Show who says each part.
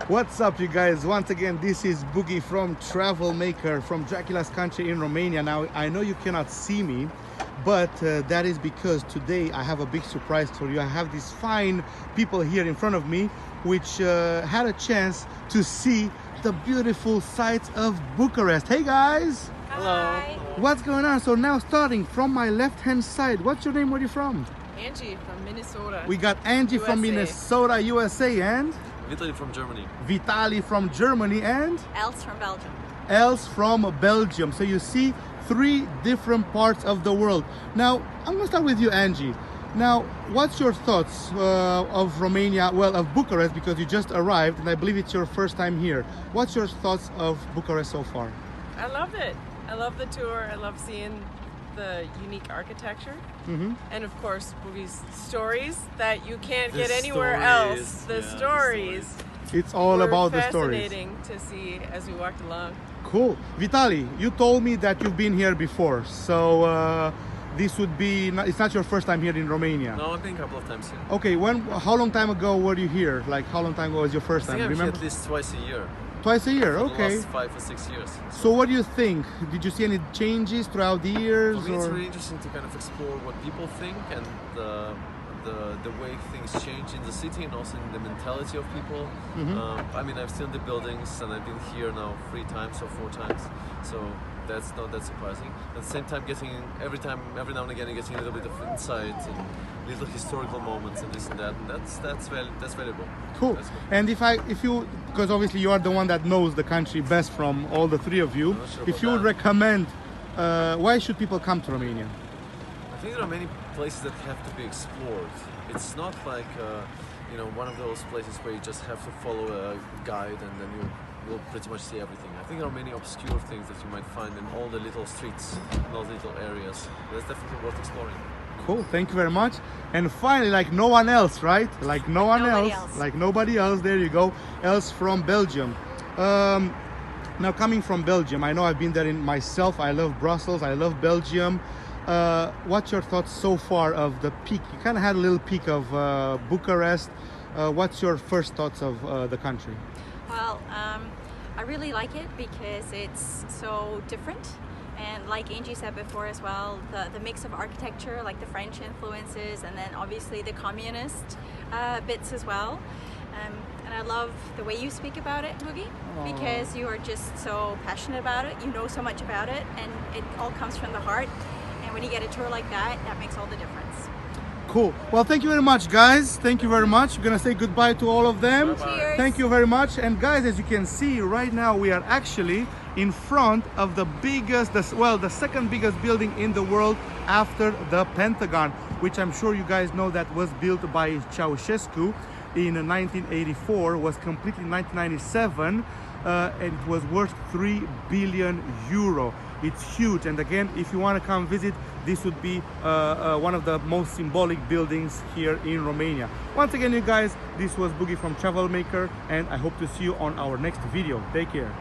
Speaker 1: What's up, you guys? Once again, this is Boogie from Travel Maker from Dracula's country in Romania. Now, I know you cannot see me, but that is because today I have a big surprise for you. I have these fine people here in front of me which had a chance to see the beautiful sights of Bucharest. Hey guys!
Speaker 2: Hello.
Speaker 1: What's going on? So now, starting from my left hand side, what's your name? Where are you from?
Speaker 2: Angie from Minnesota.
Speaker 1: We got Angie from
Speaker 2: USA.
Speaker 1: Minnesota, USA, and
Speaker 3: Vitaly from Germany.
Speaker 1: Vitaly from Germany, and
Speaker 4: Els from Belgium.
Speaker 1: Els from Belgium. So you see 3 different parts of the world. Now, I'm gonna start with you, Angie. Now, what's your thoughts of Romania, well, of Bucharest, because you just arrived, and I believe it's your first time here. What's your thoughts of Bucharest so far?
Speaker 2: I loved it. I love the tour. I love seeing the unique architecture. And of course, Boogie's stories that you can't get anywhere else. The stories.
Speaker 1: It's all
Speaker 2: were
Speaker 1: about the stories.
Speaker 2: fascinating to see as we walked along.
Speaker 1: Cool. Vitaly, you told me that you've been here before, so this would be, it's not your first time here in Romania.
Speaker 3: No, I've been a couple of times here.
Speaker 1: Okay, how long time ago were you here? Like, how long time ago was your first
Speaker 3: I
Speaker 1: time?
Speaker 3: think I'm here
Speaker 1: Remember?
Speaker 3: at least twice a year.
Speaker 1: Twice a year,
Speaker 3: For
Speaker 1: okay.
Speaker 3: the last 5 or 6 years.
Speaker 1: So what do you think? Did you see any changes throughout the years?
Speaker 3: For me, it's
Speaker 1: or?
Speaker 3: really interesting to kind of explore what people think and the way things change in the city and also in the mentality of people. I mean, I've seen the buildings and I've been here now 3 times or 4 times, so that's not that surprising. At the same time, every now and again, getting a little bit of insight and little historical moments and this and that, and that's valuable.
Speaker 1: Cool.
Speaker 3: That's good.
Speaker 1: And if you, because obviously you are the one that knows the country best from all the 3 of you,
Speaker 3: I'm not sure
Speaker 1: if
Speaker 3: about
Speaker 1: you would
Speaker 3: that.
Speaker 1: recommend, why should people come to Romania?
Speaker 3: I think there are many places that have to be explored. It's not like one of those places where you just have to follow a guide and then you will pretty much see everything. I think there are many obscure things that you might find in all the little streets, in those little areas. That's definitely worth exploring.
Speaker 1: Cool, thank you very much. And finally, like no one else, right? Like no one
Speaker 4: Nobody
Speaker 1: else.
Speaker 4: else.
Speaker 1: Like nobody else. There you go. Els from Belgium. Now, coming from Belgium, I know I've been there myself. I love Brussels. I love Belgium. What's your thoughts so far of the peak? You kind of had a little peek of Bucharest. What's your first thoughts of the country?
Speaker 4: Well, I really like it because it's so different. And like Angie said before as well, the mix of architecture, like the French influences, and then obviously the communist bits as well. And I love the way you speak about it, Boogie, because you are just so passionate about it. You know so much about it, and it all comes from the heart. And when you get a tour like that, that makes all the difference.
Speaker 1: Cool. Well, thank you very much, guys. Thank you very much. We're gonna say goodbye to all of them.
Speaker 3: Bye-bye.
Speaker 4: Cheers.
Speaker 1: Thank you very much. And guys, as you can see right now, we are actually in front of the biggest, the second biggest building in the world after the Pentagon, which I'm sure you guys know that was built by Ceausescu in 1984, was completed in 1997, and it was worth 3 billion euro. It's huge, and again, if you want to come visit, this would be one of the most symbolic buildings here in Romania. Once again, you guys, this was Boogie from Travel Maker, and I hope to see you on our next video. Take care.